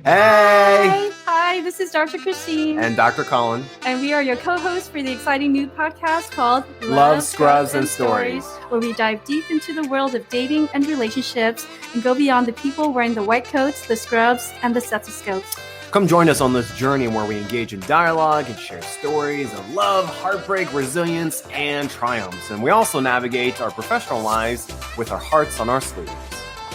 Hey! Hi, this is Dr. Christine. And Dr. Colin. And we are your co-hosts for the exciting new podcast called Love, Scrubs, and Stories, where we dive deep into the world of dating and relationships and go beyond the people wearing the white coats, the scrubs, and the stethoscopes. Come join us on this journey where we engage in dialogue and share stories of love, heartbreak, resilience, and triumphs. And we also navigate our professional lives with our hearts on our sleeves.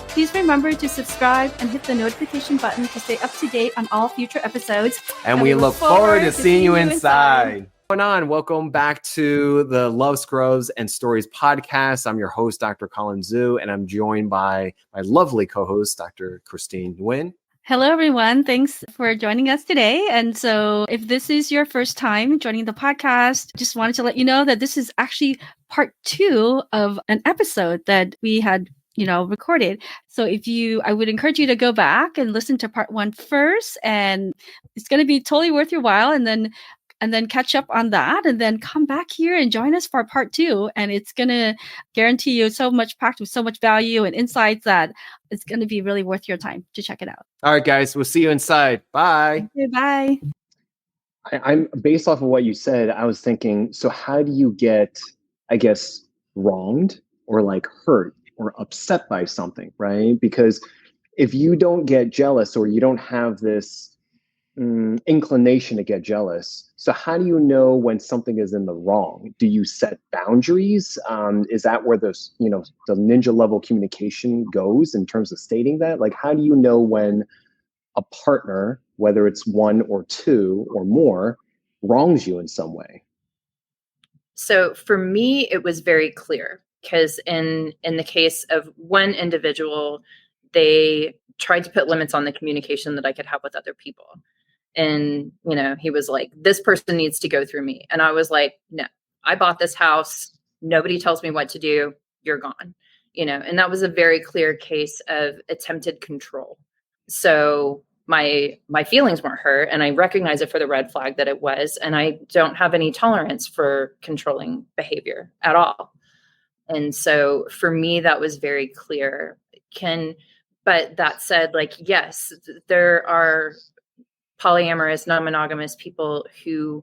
Please remember to subscribe and hit the notification button to stay up to date on all future episodes. And we look forward to seeing you inside. What's going on? Welcome back to the Love, Scrubs, and Stories podcast. I'm your host, Dr. Colin Zhu, and I'm joined by my lovely co-host, Dr. Christine Nguyen. Hello, everyone. Thanks for joining us today. And so if this is your first time joining the podcast, just wanted to let you know that this is actually part 2 of an episode that we had recorded. So I would encourage you to go back and listen to part 1 first, and it's going to be totally worth your while. And then catch up on that, and then come back here and join us for part 2. And it's going to guarantee you so much practice, so much value and insights that it's going to be really worth your time to check it out. All right, guys, we'll see you inside. Bye. Bye. I'm based off of what you said. I was thinking, so how do you get, I guess, wronged or like hurt or upset by something, right? Because if you don't get jealous or you don't have this inclination to get jealous, so how do you know when something is in the wrong? Do you set boundaries? Is that where the ninja level communication goes in terms of stating that? Like, how do you know when a partner, whether it's 1 or 2 or more, wrongs you in some way? So for me, it was very clear. Because in the case of one individual, they tried to put limits on the communication that I could have with other people. And, he was like, this person needs to go through me. And I was like, no, I bought this house. Nobody tells me what to do. You're gone. And that was a very clear case of attempted control. So my feelings weren't hurt, and I recognize it for the red flag that it was. And I don't have any tolerance for controlling behavior at all. And so for me, that was very clear. But that said, yes, there are polyamorous, non-monogamous people who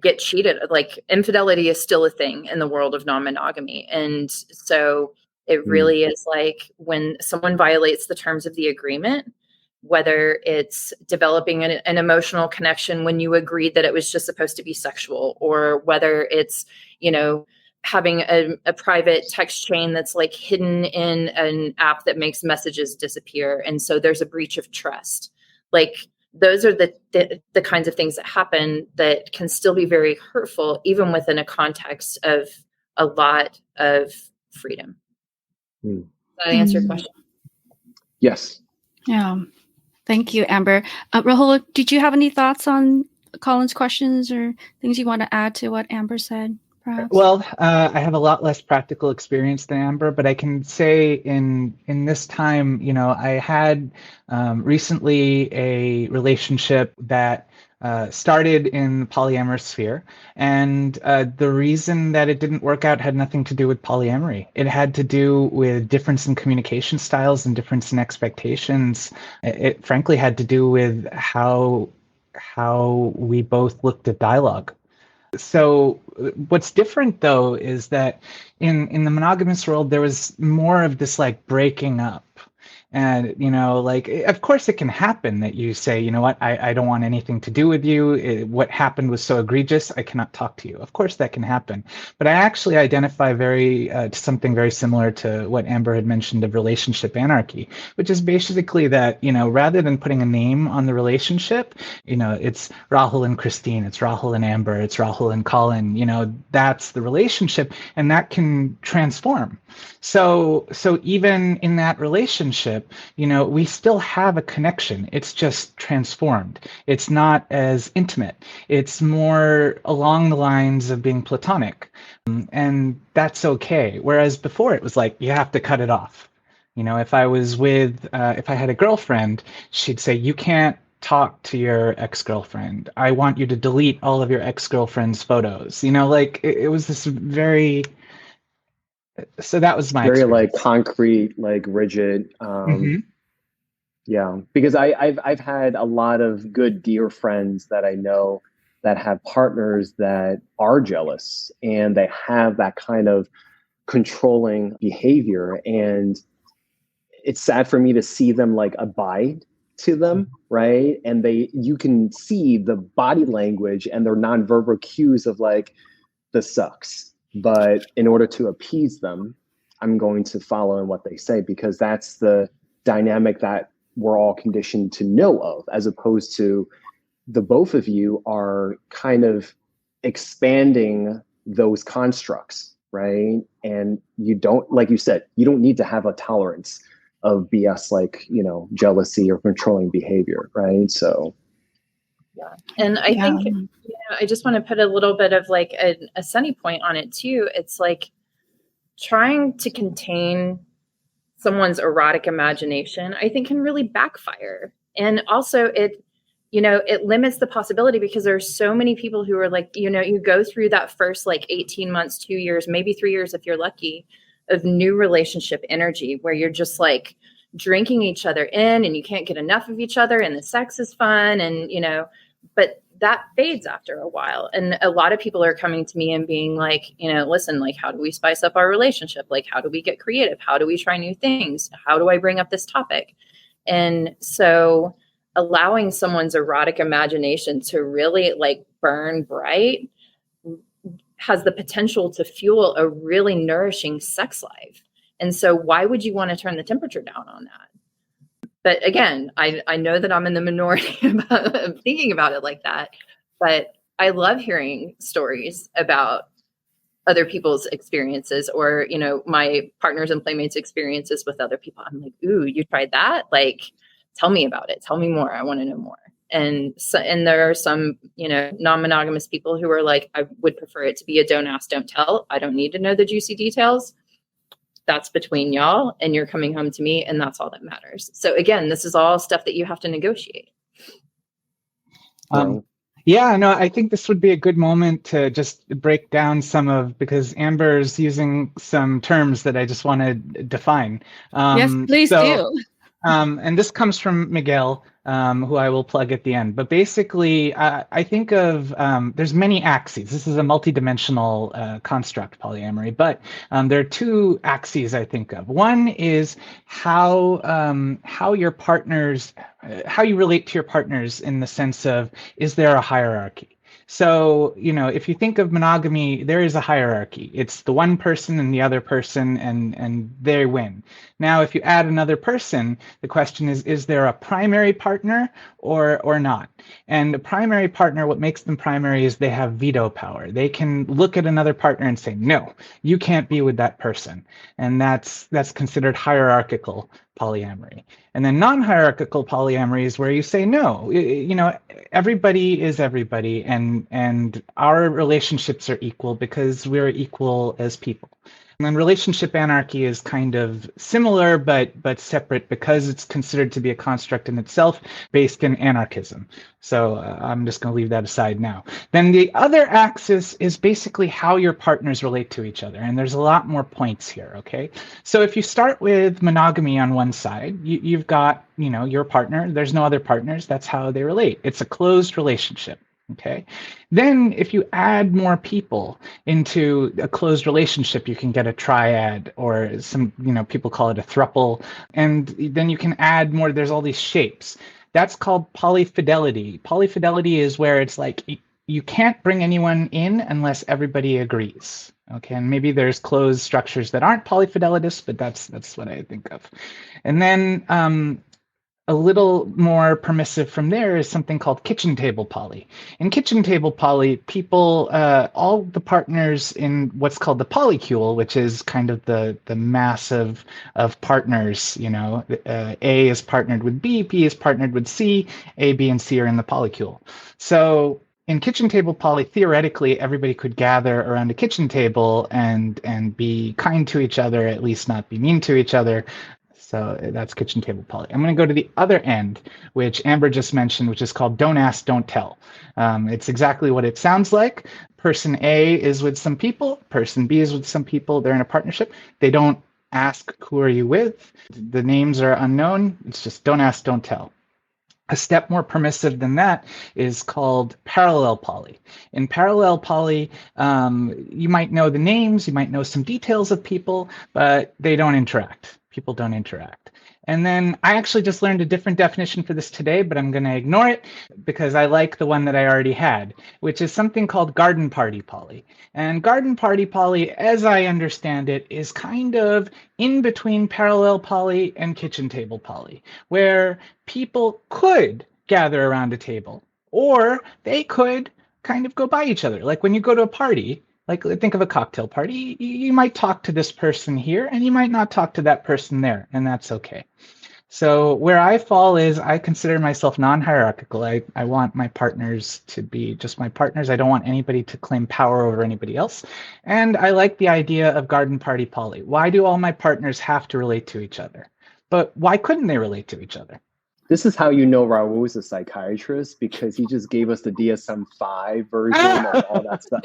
get cheated. Like, infidelity is still a thing in the world of non-monogamy. And so it really is like when someone violates the terms of the agreement, whether it's developing an emotional connection when you agreed that it was just supposed to be sexual, or whether it's, having a private text chain that's like hidden in an app that makes messages disappear. And so there's a breach of trust. Like, those are the kinds of things that happen that can still be very hurtful, even within a context of a lot of freedom. Did I answer your question? Yes. Yeah. Thank you, Amber. Rahul, did you have any thoughts on Colin's questions or things you want to add to what Amber said? Perhaps? Well, I have a lot less practical experience than Amber, but I can say in this time, I had recently a relationship that started in the polyamorous sphere, and the reason that it didn't work out had nothing to do with polyamory. It had to do with difference in communication styles and difference in expectations. It frankly had to do with how we both looked at dialogue. So what's different, though, is that in the monogamous world, there was more of this breaking up. And, of course it can happen that you say, you know what, I don't want anything to do with you. What happened was so egregious, I cannot talk to you. Of course that can happen. But I actually identify to something very similar to what Amber had mentioned of relationship anarchy, which is basically that, rather than putting a name on the relationship, it's Rahul and Christine, it's Rahul and Amber, it's Rahul and Colin, that's the relationship, and that can transform. So even in that relationship, we still have a connection. It's just transformed. It's not as intimate. It's more along the lines of being platonic. And that's okay. Whereas before it was like, you have to cut it off. If I had a girlfriend, she'd say, you can't talk to your ex-girlfriend. I want you to delete all of your ex-girlfriend's photos. It was this very... So that was my very experience. concrete, rigid. Yeah, because I've had a lot of good dear friends that I know that have partners that are jealous and they have that kind of controlling behavior, and it's sad for me to see them like abide to them, right? And you can see the body language and their nonverbal cues of like, this sucks. But in order to appease them, I'm going to follow in what they say, because that's the dynamic that we're all conditioned to know of, as opposed to the both of you are kind of expanding those constructs, right? And you don't, like you said, you don't need to have a tolerance of BS, like, jealousy or controlling behavior, right? So yeah. And I think, I just want to put a little bit of like a sunny point on it too. It's like trying to contain someone's erotic imagination, I think, can really backfire. And also it limits the possibility, because there's so many people who are like, you go through that first like 18 months, 2 years, maybe 3 years if you're lucky, of new relationship energy where you're just like drinking each other in and you can't get enough of each other and the sex is fun, and but that fades after a while. And a lot of people are coming to me and being like, listen, like, how do we spice up our relationship? Like, how do we get creative? How do we try new things? How do I bring up this topic? And so allowing someone's erotic imagination to really like burn bright has the potential to fuel a really nourishing sex life. And so why would you want to turn the temperature down on that? But again, I know that I'm in the minority about thinking about it like that, but I love hearing stories about other people's experiences, or, my partners and playmates' experiences with other people. I'm like, ooh, you tried that? Like, tell me about it. Tell me more. I want to know more. And there are some, non-monogamous people who are like, I would prefer it to be a don't ask, don't tell. I don't need to know the juicy details. That's between y'all, and you're coming home to me, and that's all that matters. So again, this is all stuff that you have to negotiate. Yeah, no, I think this would be a good moment to just break down because Amber's using some terms that I just want to define. Yes, please do. And this comes from Miguel, who I will plug at the end. But basically, I think of there's many axes. This is a multidimensional construct, polyamory. But there are two axes I think of. One is how your partners, how you relate to your partners, in the sense of, is there a hierarchy? So, if you think of monogamy, there is a hierarchy. It's the one person and the other person, and they win. Now, if you add another person, the question is there a primary partner or not? And a primary partner, what makes them primary is they have veto power. They can look at another partner and say, no, you can't be with that person. And that's considered hierarchical polyamory. And then non-hierarchical polyamory is where you say, no, everybody is everybody, and our relationships are equal because we're equal as people. And then relationship anarchy is kind of similar, but separate, because it's considered to be a construct in itself based in anarchism. So I'm just going to leave that aside now. Then the other axis is basically how your partners relate to each other. And there's a lot more points here, okay? So if you start with monogamy on one side, you've got, your partner. There's no other partners. That's how they relate. It's a closed relationship. Okay. Then if you add more people into a closed relationship, you can get a triad, or some, people call it a throuple. And then you can add more. There's all these shapes. That's called polyfidelity. Polyfidelity is where it's like you can't bring anyone in unless everybody agrees. Okay, and maybe there's closed structures that aren't polyfidelitous, but that's what I think of. And then a little more permissive from there is something called kitchen table poly. In kitchen table poly, people, all the partners in what's called the polycule, which is kind of the mass of partners, A is partnered with B, B is partnered with C, A, B, and C are in the polycule. So in kitchen table poly, theoretically, everybody could gather around a kitchen table and be kind to each other, at least not be mean to each other. So that's kitchen table poly. I'm going to go to the other end, which Amber just mentioned, which is called don't ask, don't tell. It's exactly what it sounds like. Person A is with some people. Person B is with some people. They're in a partnership. They don't ask, who are you with? The names are unknown. It's just don't ask, don't tell. A step more permissive than that is called parallel poly. In parallel poly, you might know the names, you might know some details of people, but they don't interact. People don't interact. And then I actually just learned a different definition for this today, but I'm going to ignore it because I like the one that I already had, which is something called garden party poly. And garden party poly, as I understand it, is kind of in between parallel poly and kitchen table poly, where people could gather around a table, or they could kind of go by each other. Like when you go to a party, like think of a cocktail party, you might talk to this person here and you might not talk to that person there, and that's okay. So where I fall is I consider myself non-hierarchical. I want my partners to be just my partners. I don't want anybody to claim power over anybody else. And I like the idea of garden party poly. Why do all my partners have to relate to each other? But why couldn't they relate to each other? This is how you know Rahul is a psychiatrist, because he just gave us the DSM-5 version of all that stuff.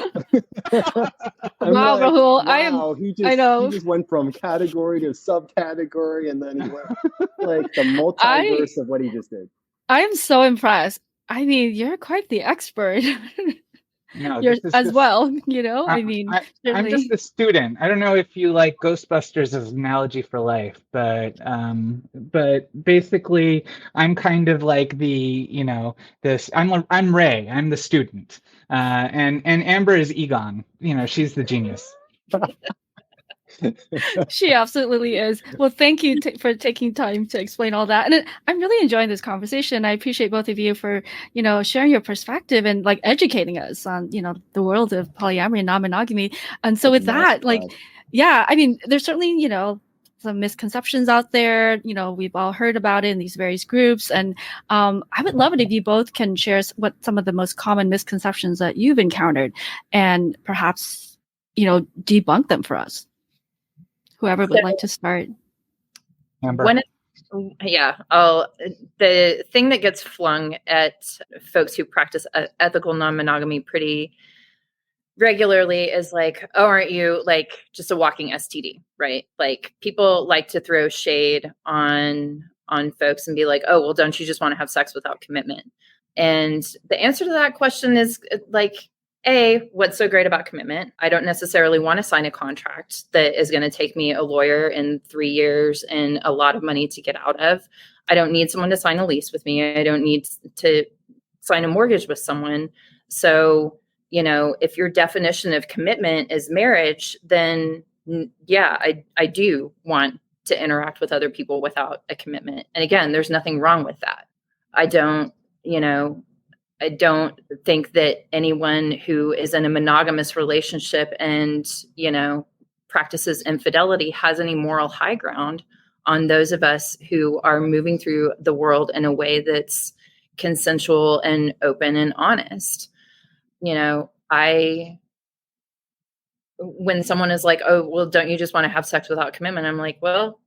Wow, like, Rahul, wow, I know. He just went from category to subcategory, and then he went like the multiverse of what he just did. I am so impressed. I mean, you're quite the expert. No, You're as well, you know? I'm just a student. I don't know if you like Ghostbusters as an analogy for life, but basically I'm kind of like I'm Ray, I'm the student. And Amber is Egon. She's the genius. She absolutely is. Well, thank you for taking time to explain all that. And I'm really enjoying this conversation. I appreciate both of you for, sharing your perspective and like educating us on, the world of polyamory and non-monogamy. And so with that, yeah, I mean, there's certainly, some misconceptions out there. We've all heard about it in these various groups. And I would love it if you both can share what some of the most common misconceptions that you've encountered and perhaps, debunk them for us. Whoever would like to start. Amber. The thing that gets flung at folks who practice ethical non-monogamy pretty regularly is like, oh, aren't you like just a walking STD, right? Like people like to throw shade on folks and be like, oh, well, don't you just want to have sex without commitment? And the answer to that question is like, what's so great about commitment? I don't necessarily want to sign a contract that is going to take me a lawyer in 3 years and a lot of money to get out of. I don't need someone to sign a lease with me. I don't need to sign a mortgage with someone. So, if your definition of commitment is marriage, then yeah, I do want to interact with other people without a commitment. And again, there's nothing wrong with that. I don't think that anyone who is in a monogamous relationship and, practices infidelity has any moral high ground on those of us who are moving through the world in a way that's consensual and open and honest. When someone is like, oh, well, don't you just want to have sex without commitment? I'm like, well,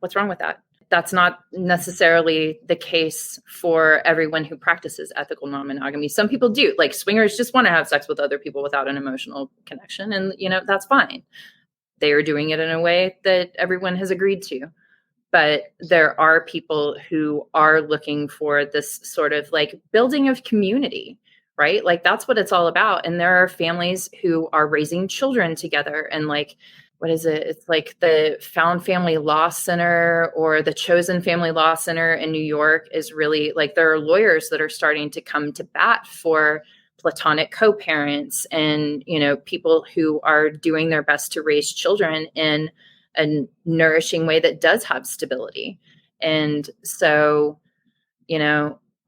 what's wrong with that? That's not necessarily the case for everyone who practices ethical non-monogamy. Some people do. Like swingers just want to have sex with other people without an emotional connection. And, that's fine. They are doing it in a way that everyone has agreed to. But there are people who are looking for this sort of like building of community, right? Like that's what it's all about. And there are families who are raising children together and like, what is it? It's like the Found Family Law Center or the Chosen Family Law Center in New York is really like, there are lawyers that are starting to come to bat for platonic co-parents and, people who are doing their best to raise children in a nourishing way that does have stability. And so,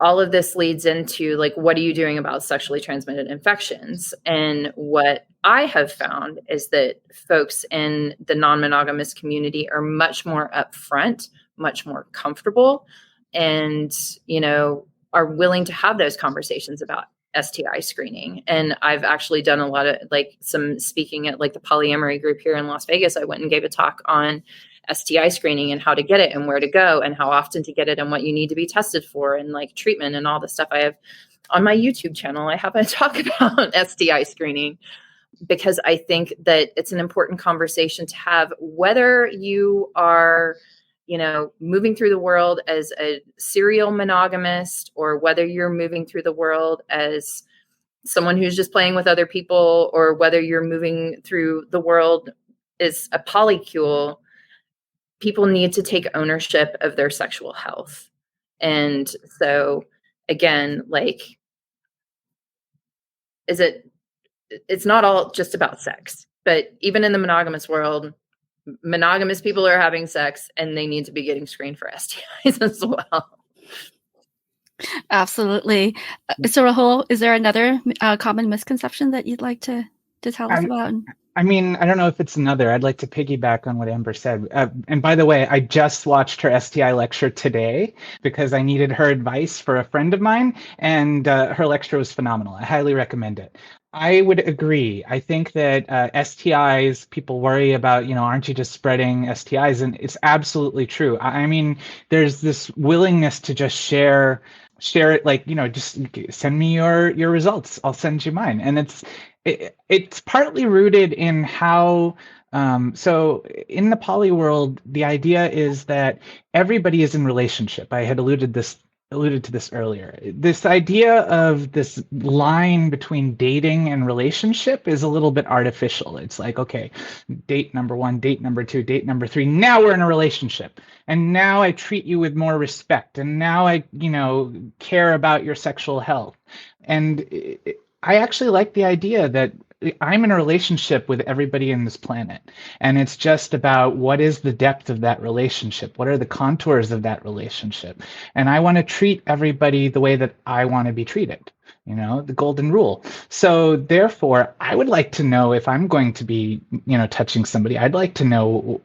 all of this leads into like, what are you doing about sexually transmitted infections? And what I have found is that folks in the non-monogamous community are much more upfront, much more comfortable, and, are willing to have those conversations about STI screening. And I've actually done a lot of like some speaking at like the polyamory group here in Las Vegas. I went and gave a talk on STI screening and how to get it and where to go and how often to get it and what you need to be tested for and like treatment and all the stuff. I have on my YouTube channel, I have a talk about STI screening. because I think that it's an important conversation to have, whether you are, moving through the world as a serial monogamist, or whether you're moving through the world as someone who's just playing with other people, or whether you're moving through the world as a polycule. People need to take ownership of their sexual health. And so again, it's not all just about sex, but even in the monogamous world, monogamous people are having sex and they need to be getting screened for STIs as well. Absolutely. So Rahul, is there another common misconception that you'd like to tell us about? I mean, I don't know if it's another. I'd like to piggyback on what Amber said. And by the way, I just watched her STI lecture today because I needed her advice for a friend of mine, and her lecture was phenomenal. I highly recommend it. I would agree. I think that STIs, people worry about, aren't you just spreading STIs? And it's absolutely true. I mean, there's this willingness to just share it, just send me your results. I'll send you mine. And it's partly rooted in how, so in the poly world, the idea is that everybody is in relationship. I had alluded to this earlier. This idea of this line between dating and relationship is a little bit artificial. It's like, okay, date number 1, date number 2, date number 3. Now we're in a relationship. And now I treat you with more respect. And now I, care about your sexual health. And I actually like the idea that I'm in a relationship with everybody in this planet. And it's just about what is the depth of that relationship? What are the contours of that relationship? And I want to treat everybody the way that I want to be treated, the golden rule. So therefore, I would like to know if I'm going to be, touching somebody, I'd like to know,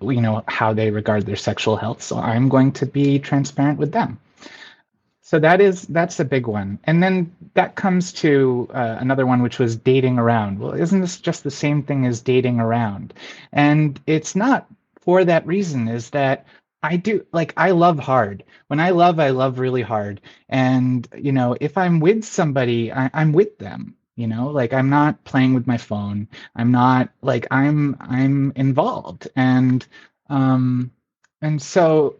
how they regard their sexual health. So I'm going to be transparent with them. So that's a big one. And then that comes to another one, which was dating around. Well, isn't this just the same thing as dating around? And it's not for that reason, is that I love hard. When I love really hard. And, if I'm with somebody, I'm with them. I'm not playing with my phone. I'm not I'm involved. And so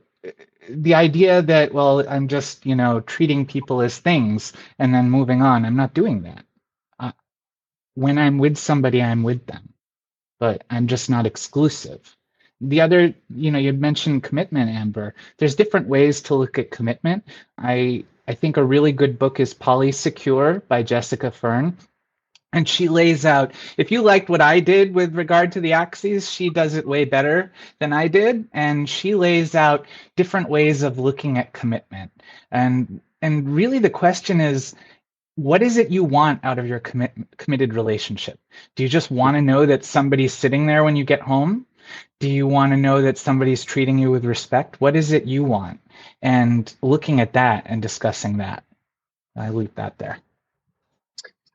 the idea that, well, I'm just, treating people as things and then moving on, I'm not doing that. When I'm with somebody, I'm with them, but I'm just not exclusive. The other, you'd mentioned commitment, Amber. There's different ways to look at commitment. I think a really good book is Polysecure by Jessica Fern. And she lays out, if you liked what I did with regard to the axes, she does it way better than I did. And she lays out different ways of looking at commitment. And really the question is, what is it you want out of your committed relationship? Do you just want to know that somebody's sitting there when you get home? Do you want to know that somebody's treating you with respect? What is it you want? And looking at that and discussing that. I leave that there.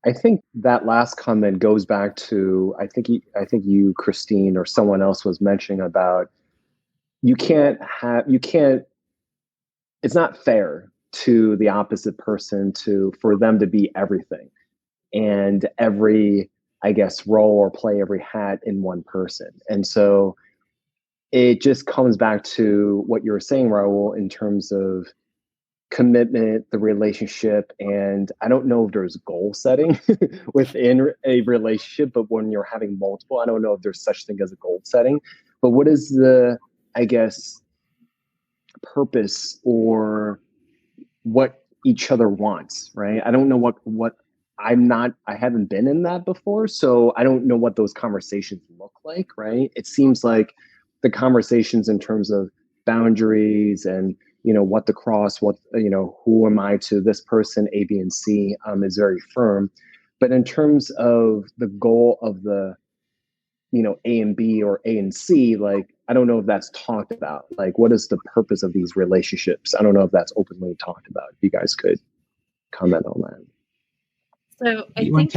I think that last comment goes back to, I think you, Christine, or someone else was mentioning about it's not fair to the opposite person for them to be everything and every, I guess, role or play every hat in one person. And so it just comes back to what you were saying, Rahul, in terms of commitment, the relationship. And I don't know if there's goal setting within a relationship, but when you're having multiple, I don't know if there's such thing as a goal setting, but what is the, I guess, purpose or what each other wants, right? I don't know what I haven't been in that before. So I don't know what those conversations look like, right? It seems like the conversations in terms of boundaries and, what to cross, who am I to this person, A, B, and C, is very firm. But in terms of the goal of the, A and B or A and C, I don't know if that's talked about. What is the purpose of these relationships? I don't know if that's openly talked about. If you guys could comment on that. So I think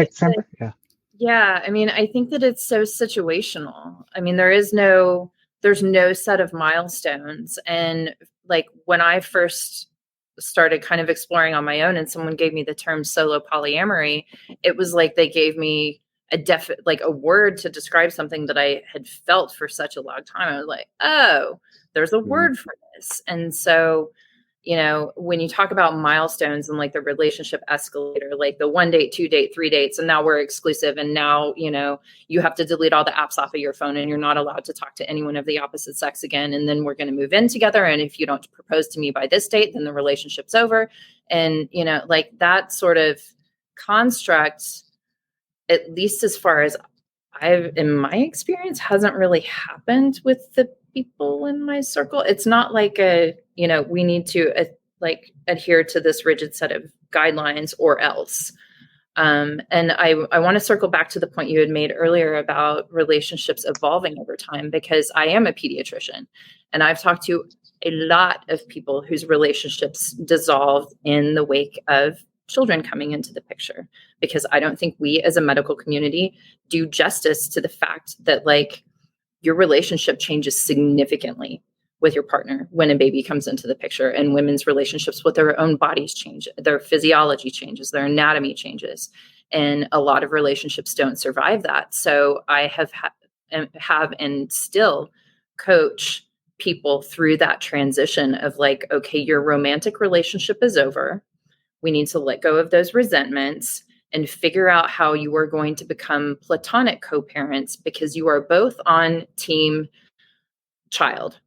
yeah, I mean, I think that it's so situational. I mean, there's no set of milestones. And when I first started kind of exploring on my own and someone gave me the term solo polyamory, it was like they gave me a word to describe something that I had felt for such a long time. I was like, oh, there's a word for this. And so, when you talk about milestones and like the relationship escalator, like the 1 date, 2 date, 3 dates, and now we're exclusive. And now, you have to delete all the apps off of your phone and you're not allowed to talk to anyone of the opposite sex again. And then we're going to move in together. And if you don't propose to me by this date, then the relationship's over. And, like that sort of construct, at least as far as in my experience, hasn't really happened with the people in my circle. It's not like we need to adhere to this rigid set of guidelines or else. And I want to circle back to the point you had made earlier about relationships evolving over time, because I am a pediatrician and I've talked to a lot of people whose relationships dissolved in the wake of children coming into the picture, because I don't think we as a medical community do justice to the fact that like your relationship changes significantly with your partner when a baby comes into the picture, and women's relationships with their own bodies change, their physiology changes, their anatomy changes. And a lot of relationships don't survive that. So I have and still coach people through that transition of like, okay, your romantic relationship is over. We need to let go of those resentments and figure out how you are going to become platonic co-parents, because you are both on team child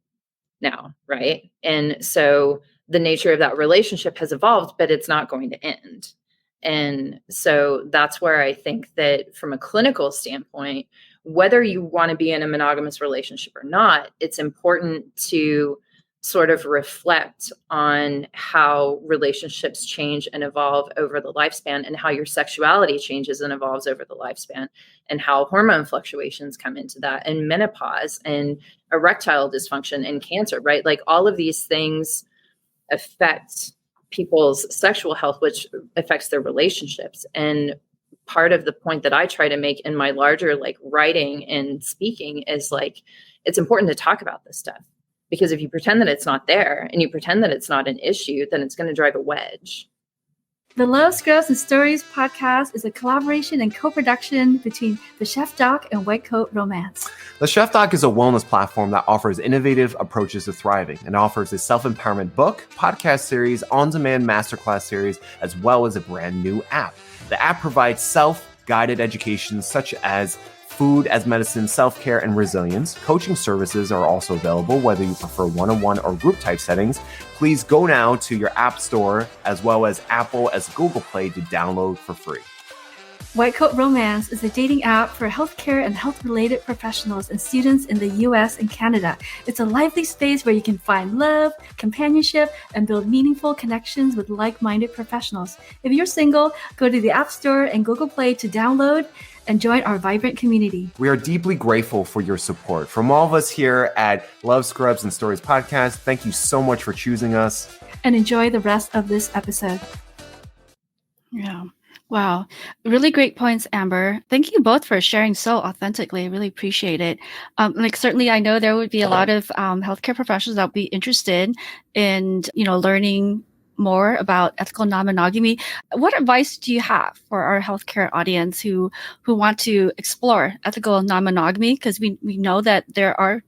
now, right? And so the nature of that relationship has evolved, but it's not going to end. And so that's where I think that from a clinical standpoint, whether you want to be in a monogamous relationship or not, it's important to sort of reflect on how relationships change and evolve over the lifespan, and how your sexuality changes and evolves over the lifespan, and how hormone fluctuations come into that, and menopause and erectile dysfunction and cancer, right? Like all of these things affect people's sexual health, which affects their relationships. And part of the point that I try to make in my larger like writing and speaking is like, it's important to talk about this stuff. Because if you pretend that it's not there and you pretend that it's not an issue, then it's going to drive a wedge. The Love, Scrubs, and Stories podcast is a collaboration and co-production between The Chef Doc and White Coat Romance. The Chef Doc is a wellness platform that offers innovative approaches to thriving and offers a self-empowerment book, podcast series, on-demand masterclass series, as well as a brand new app. The app provides self-guided education such as food as medicine, self-care, and resilience. Coaching services are also available, whether you prefer one-on-one or group type settings. Please go now to your app store as well as Apple as Google Play to download for free. White Coat Romance is a dating app for healthcare and health-related professionals and students in the US and Canada. It's a lively space where you can find love, companionship, and build meaningful connections with like-minded professionals. If you're single, go to the App Store and Google Play to download and join our vibrant community. We are deeply grateful for your support. From all of us here at Love, Scrubs, and Stories podcast, thank you so much for choosing us. And enjoy the rest of this episode. Yeah. Wow. Really great points, Amber. Thank you both for sharing so authentically. I really appreciate it. Certainly I know there would be a lot of healthcare professionals that would be interested in, learning more about ethical non-monogamy. What advice do you have for our healthcare audience who want to explore ethical non-monogamy? Because we know that there are,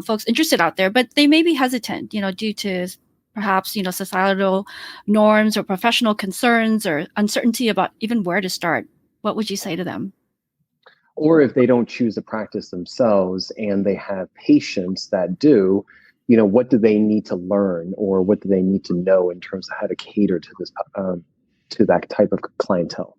folks interested out there, but they may be hesitant, due to perhaps, societal norms or professional concerns or uncertainty about even where to start. What would you say to them? Or if they don't choose a practice themselves and they have patients that do, what do they need to learn, or what do they need to know in terms of how to cater to this, to that type of clientele?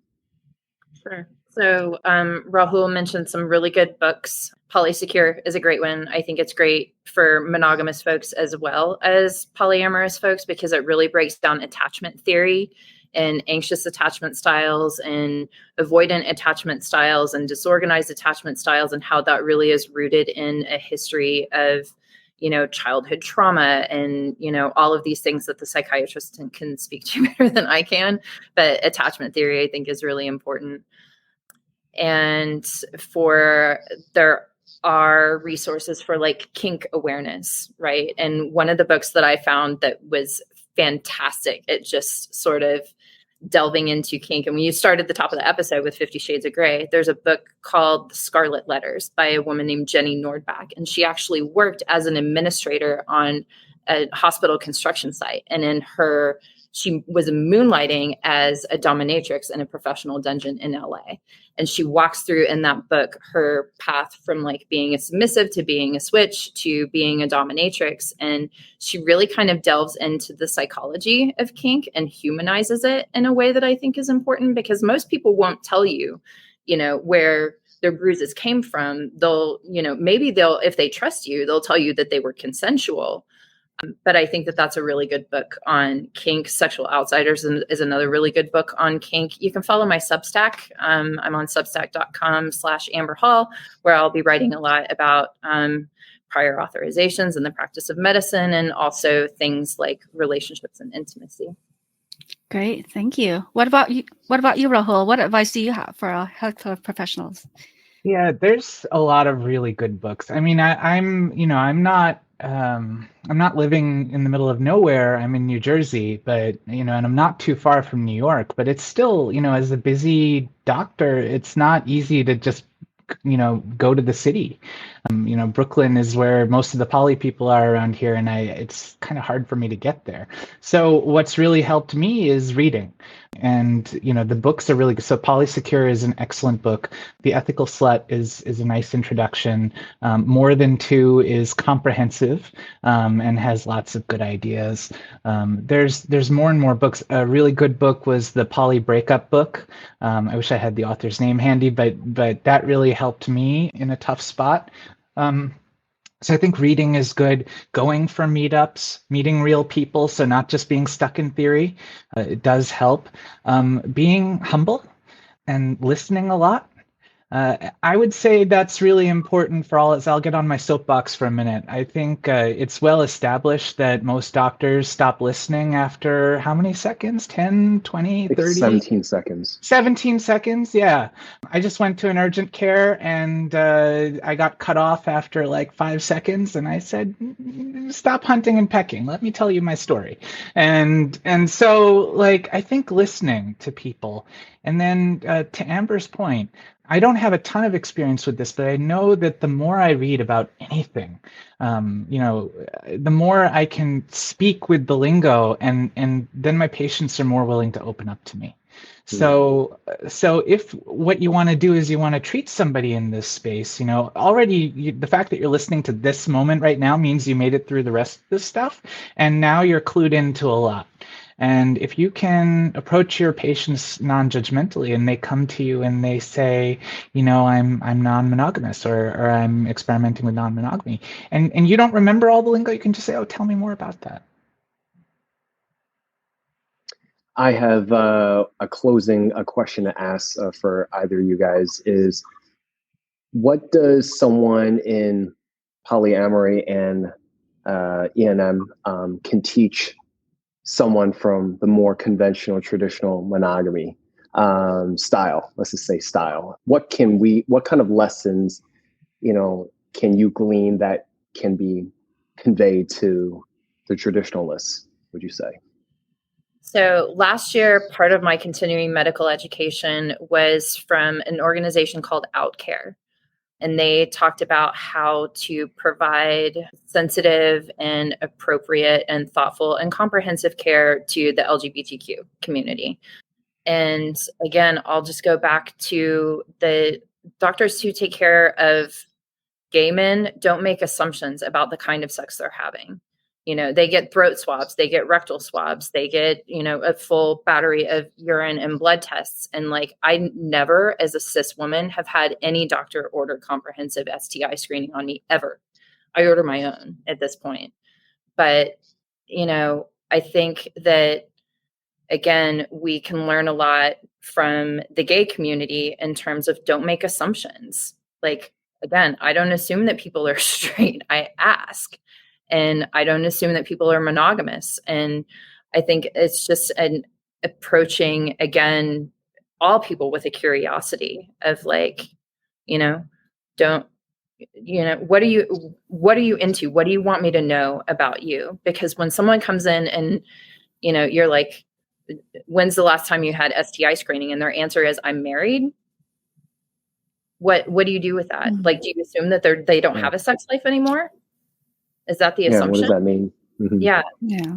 Sure. So Rahul mentioned some really good books. Polysecure is a great one. I think it's great for monogamous folks as well as polyamorous folks, because it really breaks down attachment theory and anxious attachment styles and avoidant attachment styles and disorganized attachment styles, and how that really is rooted in a history of childhood trauma and, all of these things that the psychiatrist can speak to better than I can. But attachment theory, I think, is really important. And there are resources for like kink awareness, right? And one of the books that I found that was fantastic, it just sort of delving into kink. And when you start at the top of the episode with 50 Shades of Grey, there's a book called The Scarlet Letters by a woman named Jenny Nordbach. And she actually worked as an administrator on a hospital construction site. And she was moonlighting as a dominatrix in a professional dungeon in LA. And she walks through in that book her path from like being a submissive to being a switch to being a dominatrix. And she really kind of delves into the psychology of kink and humanizes it in a way that I think is important, because most people won't tell you, where their bruises came from. If they trust you, they'll tell you that they were consensual. But I think that that's a really good book on kink. Sexual Outsiders is another really good book on kink. You can follow my Substack. I'm on substack.com/Amber Hall, where I'll be writing a lot about prior authorizations and the practice of medicine, and also things like relationships and intimacy. Great. Thank you. What about you, Rahul? What advice do you have for our healthcare professionals? Yeah, there's a lot of really good books. I mean, I'm not living in the middle of nowhere. I'm in New Jersey, but, and I'm not too far from New York, but it's still, as a busy doctor, it's not easy to just, go to the city. Brooklyn is where most of the poly people are around here, and it's kind of hard for me to get there. So what's really helped me is reading. And, the books are really good. So Polysecure is an excellent book. The Ethical Slut is a nice introduction. More Than Two is comprehensive and has lots of good ideas. There's more and more books. A really good book was the Poly Breakup book. I wish I had the author's name handy, but that really helped me in a tough spot. So I think reading is good. Going for meetups, meeting real people, so not just being stuck in theory, it does help. Being humble and listening a lot. I would say that's really important for all. I'll get on my soapbox for a minute. I think it's well established that most doctors stop listening after how many seconds? 10, 20, 30? 17 seconds. 17 seconds, yeah. I just went to an urgent care and I got cut off after like 5 seconds, and I said, stop hunting and pecking. Let me tell you my story. And so like I think listening to people. And then to Amber's point, I don't have a ton of experience with this, but I know that the more I read about anything, the more I can speak with the lingo, and then my patients are more willing to open up to me. So if what you want to do is you want to treat somebody in this space, already the fact that you're listening to this moment right now means you made it through the rest of this stuff, and now you're clued into a lot. And if you can approach your patients non-judgmentally, and they come to you and they say, I'm non-monogamous, or I'm experimenting with non-monogamy, and you don't remember all the lingo, you can just say, oh, tell me more about that. I have a question to ask for either of you guys is, what does someone in polyamory and ENM can teach someone from the more conventional, traditional monogamy style? Let's just say style. What kind of lessons, can you glean that can be conveyed to the traditionalists, would you say? So last year, part of my continuing medical education was from an organization called OutCare. And they talked about how to provide sensitive and appropriate and thoughtful and comprehensive care to the LGBTQ community. And again, I'll just go back to the doctors who take care of gay men don't make assumptions about the kind of sex they're having. They get throat swabs, they get rectal swabs, they get, a full battery of urine and blood tests. And like, I never, as a cis woman, have had any doctor order comprehensive STI screening on me ever. I order my own at this point. But, I think that, again, we can learn a lot from the gay community in terms of don't make assumptions. Like, again, I don't assume that people are straight. I ask. And I don't assume that people are monogamous. And I think it's just an approaching, again, all people with a curiosity of like, what are you into? What do you want me to know about you? Because when someone comes in and, you're like, when's the last time you had STI screening? And their answer is, I'm married. What do you do with that? Like, do you assume that they don't have a sex life anymore? Is that the assumption? What does that mean? Mm-hmm. Yeah. Yeah.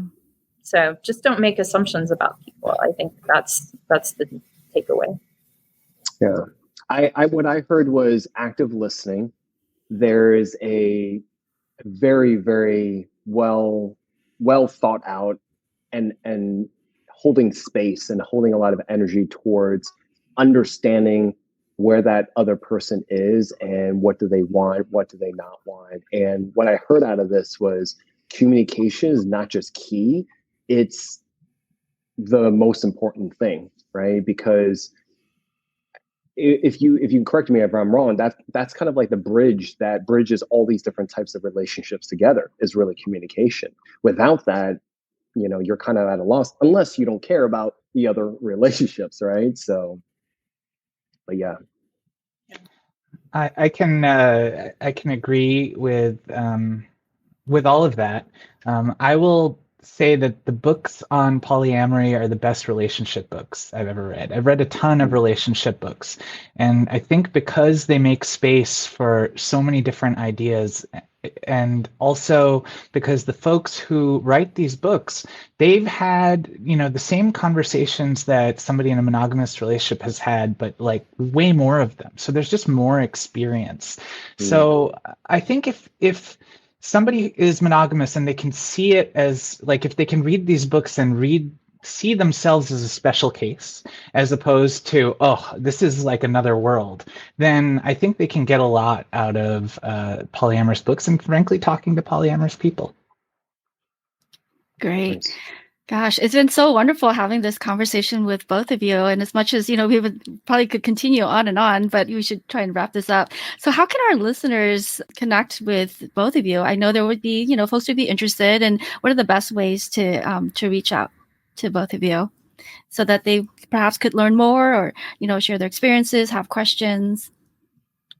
So just don't make assumptions about people. I think that's the takeaway. Yeah. I what I heard was active listening. There is a very, very well thought out and holding space and holding a lot of energy towards understanding where that other person is and what do they want, what do they not want. And what I heard out of this was communication is not just key, it's the most important thing, right? Because if you correct me if I'm wrong, that's kind of like the bridge that bridges all these different types of relationships together is really communication. Without that, you're kind of at a loss unless you don't care about the other relationships, right? So, but yeah. I can agree with all of that. I will say that the books on polyamory are the best relationship books I've ever read. I've read a ton of relationship books, and I think because they make space for so many different ideas, and also because the folks who write these books, they've had, the same conversations that somebody in a monogamous relationship has had, but like way more of them. So there's just more experience. So I think if somebody is monogamous and they can see it as like, if they can read these books and see themselves as a special case, as opposed to, oh, this is like another world, then I think they can get a lot out of polyamorous books and frankly talking to polyamorous people. Great. Nice. Gosh, it's been so wonderful having this conversation with both of you. And as much as, we probably could continue on and on, but we should try and wrap this up. So how can our listeners connect with both of you? I know there would be, folks would be interested. And what are the best ways to reach out to both of you so that they perhaps could learn more or, share their experiences, have questions?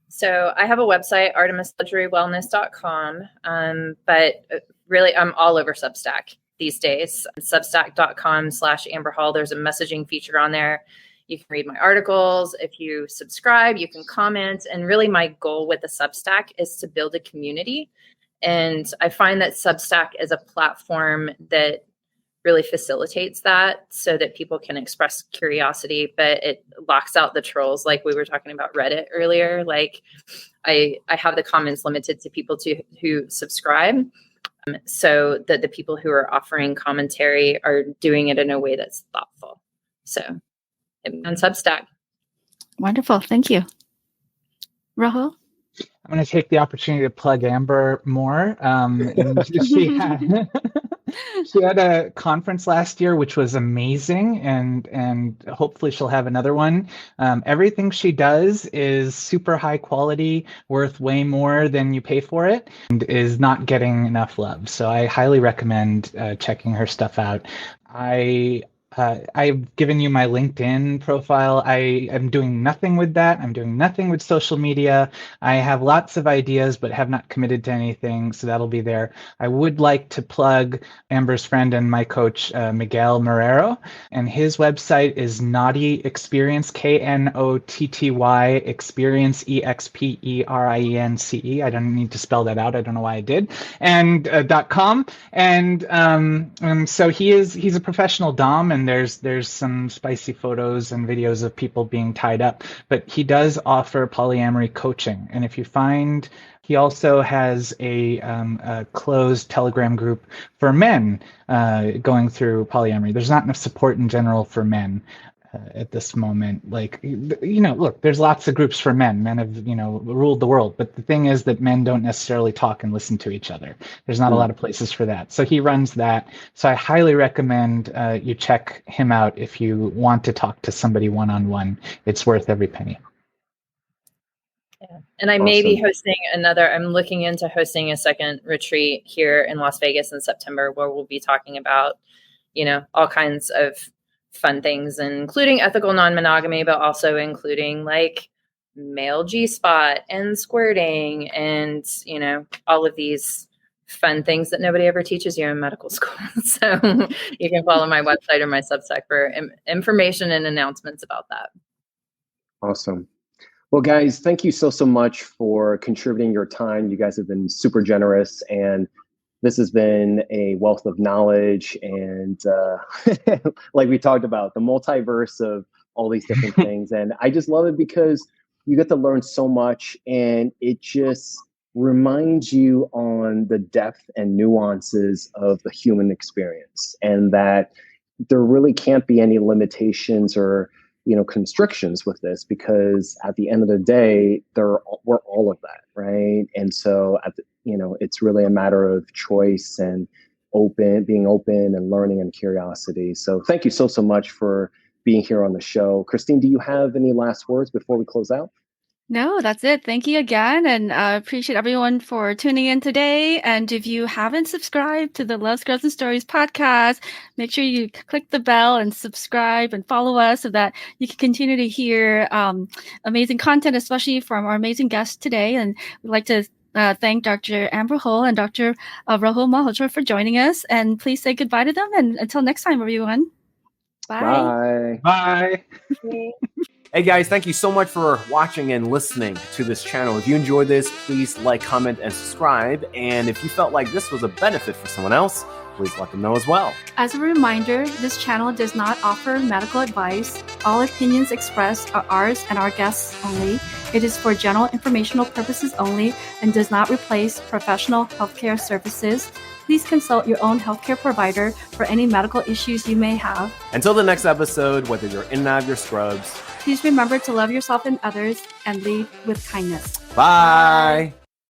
So I have a website, artemisluxurywellness.com. But really, I'm all over Substack these days. Substack.com/Amber Hall. There's a messaging feature on there. You can read my articles. If you subscribe, you can comment. And really my goal with the Substack is to build a community. And I find that Substack is a platform that really facilitates that so that people can express curiosity, but it locks out the trolls. Like we were talking about Reddit earlier. Like I have the comments limited to people who subscribe. So that the people who are offering commentary are doing it in a way that's thoughtful. So on Substack. Wonderful. Thank you. Rahul? I'm going to take the opportunity to plug Amber more. And she had a conference last year, which was amazing, and hopefully she'll have another one. Everything she does is super high quality, worth way more than you pay for it, and is not getting enough love. So I highly recommend checking her stuff out. I've given you my LinkedIn profile. I am doing nothing with that. I'm doing nothing with social media. I have lots of ideas, but have not committed to anything. So that'll be there. I would like to plug Amber's friend and my coach, Miguel Marrero, and his website is Knotty Experience, KNOTTY Experience, EXPERIENCE. I don't need to spell that out. I don't know why I did. And .com. And so he's a professional dom, and there's some spicy photos and videos of people being tied up, but he does offer polyamory coaching. And if you find, he also has a closed Telegram group for men going through polyamory. There's not enough support in general for men at this moment. Like, look, there's lots of groups for men. Men have, ruled the world. But the thing is that men don't necessarily talk and listen to each other. There's not a lot of places for that. So he runs that. So I highly recommend you check him out if you want to talk to somebody one-on-one. It's worth every penny. Yeah. And I may be hosting I'm looking into hosting a second retreat here in Las Vegas in September, where we'll be talking about, all kinds of fun things, including ethical non-monogamy, but also including like male G-spot and squirting and, all of these fun things that nobody ever teaches you in medical school. So you can follow my website or my Substack for information and announcements about that. Awesome. Well, guys, thank you so much for contributing your time. You guys have been super generous, and this has been a wealth of knowledge. And like we talked about, the multiverse of all these different things. And I just love it because you get to learn so much, and it just reminds you on the depth and nuances of the human experience, and that there really can't be any limitations or constrictions with this, because at the end of the day, we're all of that, right? And so it's really a matter of choice and being open and learning and curiosity. So thank you so much for being here on the show. Christine, do you have any last words before we close out? No, that's it. Thank you again. And appreciate everyone for tuning in today. And if you haven't subscribed to the Love, Scrubs, and Stories podcast, make sure you click the bell and subscribe and follow us so that you can continue to hear amazing content, especially from our amazing guests today. And we'd like to thank Dr. Amber Hull and Dr. Rahul Malhotra for joining us. And please say goodbye to them. And until next time, everyone. Bye. Bye. Bye. Hey guys, thank you so much for watching and listening to this channel. If you enjoyed this, please like, comment, and subscribe. And if you felt like this was a benefit for someone else, please let them know as well. As a reminder, this channel does not offer medical advice. All opinions expressed are ours and our guests only. It is for general informational purposes only and does not replace professional healthcare services. Please consult your own healthcare provider for any medical issues you may have. Until the next episode, whether you're in and out of your scrubs, please remember to love yourself and others and lead with kindness. Bye.